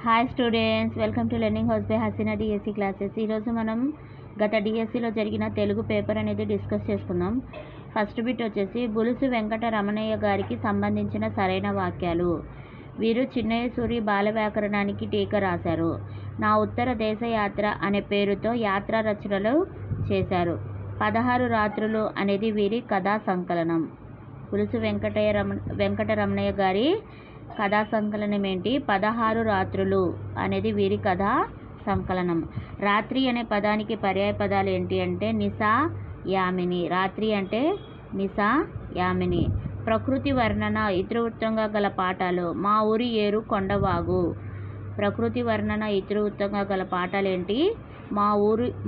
Hi students, welcome to learning house by Haseena DSC classes. ఈరోజు మనం గత డిఎస్సిలో జరిగిన తెలుగు పేపర్ అనేది డిస్కస్ చేసుకుందాం. ఫస్ట్ బిట్ వచ్చేసి బులుసు వెంకట రమణయ్య గారికి సంబంధించిన సరైన వాక్యాలు. వీరు చిన్నయ్య సూరి బాల వ్యాకరణానికి టీకా రాశారు. నా ఉత్తర దేశ యాత్ర అనే పేరుతో యాత్రా రచనలు చేశారు. 16 రాత్రులు అనేది వీరి కథా సంకలనం. బులుసు వెంకట రమణయ్య గారి కథా సంకలనం ఏంటి? 16 రాత్రులు అనేది వీరి కథా సంకలనం. రాత్రి అనే పదానికి పర్యాయ పదాలు ఏంటి అంటే నిశా, యామిని. రాత్రి అంటే నిశా, యామిని. ప్రకృతి వర్ణన ఇతివృత్తంగా గల పాఠాలు. మా ఊరి ఏరు కొండవాగు. ప్రకృతి వర్ణన ఇతివృత్తంగా గల పాఠాలు ఏంటి?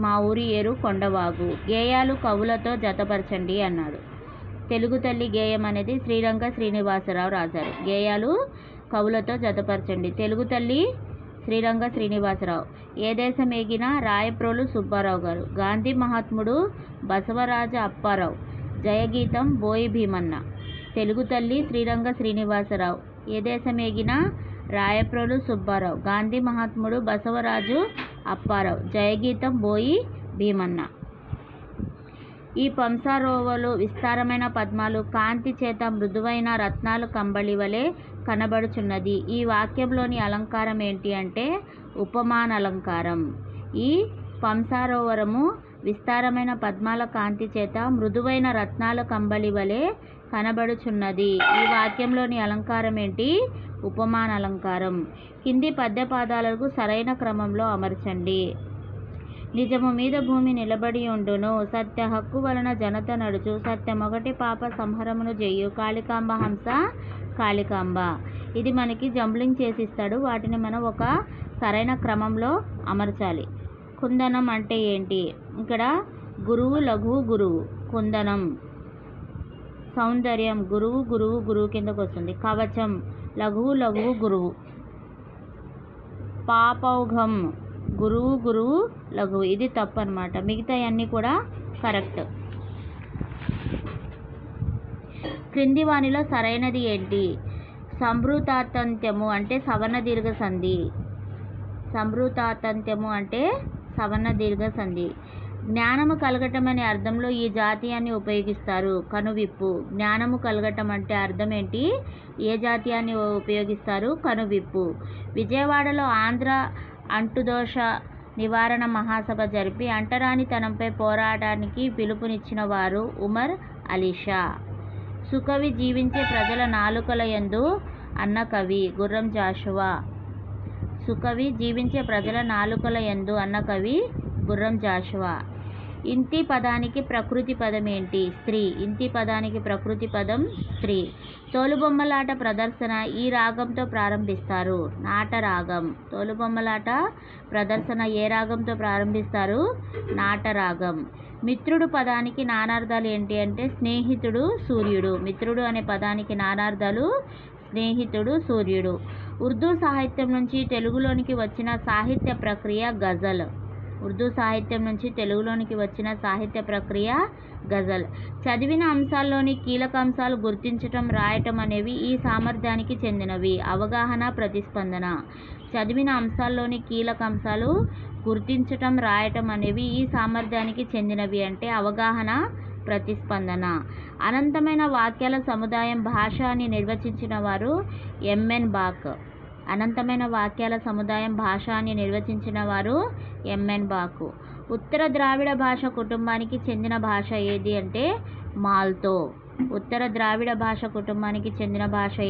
మా ఊరి ఏరు కొండవాగు. గేయాలు కవులతో జతపరచండి అన్నాడు. తెలుగు తల్లి గేయం అనేది శ్రీరంగ శ్రీనివాసరావు రాశారు. గేయాలు కవులతో జతపరచండి. తెలుగు తల్లి శ్రీరంగ శ్రీనివాసరావు. ఏ దేశం ఏగినా రాయప్రోలు సుబ్బారావు గారు. గాంధీ మహాత్ముడు బసవరాజ అప్పారావు. జయగీతం బోయి భీమన్న. తెలుగు తల్లి శ్రీరంగ శ్రీనివాసరావు. ఏ దేశం ఏగినా రాయప్రోలు సుబ్బారావు. గాంధీ మహాత్ముడు బసవరాజు అప్పారావు. జయగీతం బోయి భీమన్న. ఈ పంసారోవలు విస్తారమైన పద్మాలు కాంతి చేత మృదువైన రత్నాలు కంబళి వలె కనబడుచున్నది. ఈ వాక్యంలోని అలంకారం ఏంటి అంటే ఉపమానాలంకారం. ఈ పంసారోవరము విస్తారమైన పద్మాల కాంతి చేత మృదువైన రత్నాల కంబళి వలె కనబడుచున్నది. ఈ వాక్యంలోని అలంకారం ఏంటి? ఉపమానాలంకారం. కింది పద్యపాదాలకు సరైన క్రమంలో అమర్చండి. నిజము మీద భూమి నిలబడి ఉండును, సత్య హక్కు వలన జనత నడుచు, సత్యమొకటి పాప సంహరమును జెయ్యు, కాళికాంబ హంస కాళికాంబ. ఇది మనకి జంబ్లింగ్ చేసిస్తాడు. వాటిని మనం ఒక సరైన క్రమంలో అమర్చాలి. కుందనం అంటే ఏంటి? ఇక్కడ గురువు, లఘువు, గురువు. కుందనం సౌందర్యం. గురువు గురువు గురువు కిందకు వస్తుంది. కవచం లఘువు లఘువు గురువు. పాపౌఘం గురువు గురువు లఘువు. ఇది తప్పు అనమాట. మిగతా అన్నీ కూడా కరెక్ట్. క్రింది వానిలో సరైనది ఏంటి? సంభృతాతంత్యము అంటే సవర్ణ దీర్ఘ సంధి. సంభృతాతంత్యము అంటే సవర్ణ దీర్ఘ సంధి. జ్ఞానము కలగటం అనే అర్థంలో ఈ జాతీయాన్ని ఉపయోగిస్తారు. కనువిప్పు. జ్ఞానము కలగటం అంటే అర్థం ఏంటి? ఏ జాతీయాన్ని ఉపయోగిస్తారు? కనువిప్పు. విజయవాడలో ఆంధ్ర అంటుదోష నివారణ మహాసభ జరిపి అంటరానితనంపై పోరాటానికి పిలుపునిచ్చిన వారు ఉమర్ అలీషా. సుకవి జీవించే ప్రజల నాలుకల యందు అన్న కవి గుర్రం జాషువా. సుకవి జీవించే ప్రజల నాలుకల యందు అన్న కవి గుర్రం జాషువా. ఇంటి పదానికి ప్రకృతి పదం ఏంటి? స్త్రీ. ఇంటి పదానికి ప్రకృతి పదం స్త్రీ. తోలుబొమ్మలాట ప్రదర్శన ఈ రాగంతో ప్రారంభిస్తారు. నాటరాగం. తోలుబొమ్మలాట ప్రదర్శన ఏ రాగంతో ప్రారంభిస్తారు? నాటరాగం. మిత్రుడు పదానికి నానార్థాలు ఏంటి అంటే స్నేహితుడు, సూర్యుడు. మిత్రుడు అనే పదానికి నానార్థాలు స్నేహితుడు, సూర్యుడు. ఉర్దూ సాహిత్యం నుంచి తెలుగులోనికి వచ్చిన సాహిత్య ప్రక్రియ గజల్. ఉర్దూ సాహిత్యం నుంచి తెలుగులోనికి వచ్చిన సాహిత్య ప్రక్రియ గజల్. చదివిన అంశాల్లోని కీలక అంశాలు గుర్తించటం, రాయటం అనేవి ఈ సామర్థ్యానికి చెందినవి. అవగాహన, ప్రతిస్పందన. చదివిన అంశాల్లోని కీలక అంశాలు గుర్తించటం, రాయటం అనేవి ఈ సామర్థ్యానికి చెందినవి అంటే అవగాహన, ప్రతిస్పందన. అనంతమైన వాక్యాల సముదాయం భాష అని నిర్వచించిన వారు ఎంఎన్ బాక్. అనంతమైన వాక్యాల సముదాయం భాష అని నిర్వచించిన వారు ఎంఎన్ బాకు. ఉత్తర ద్రావిడ భాష కుటుంబానికి చెందిన భాష ఏది అంటే మాల్తో. ఉత్తర ద్రావిడ భాష కుటుంబానికి చెందిన భాష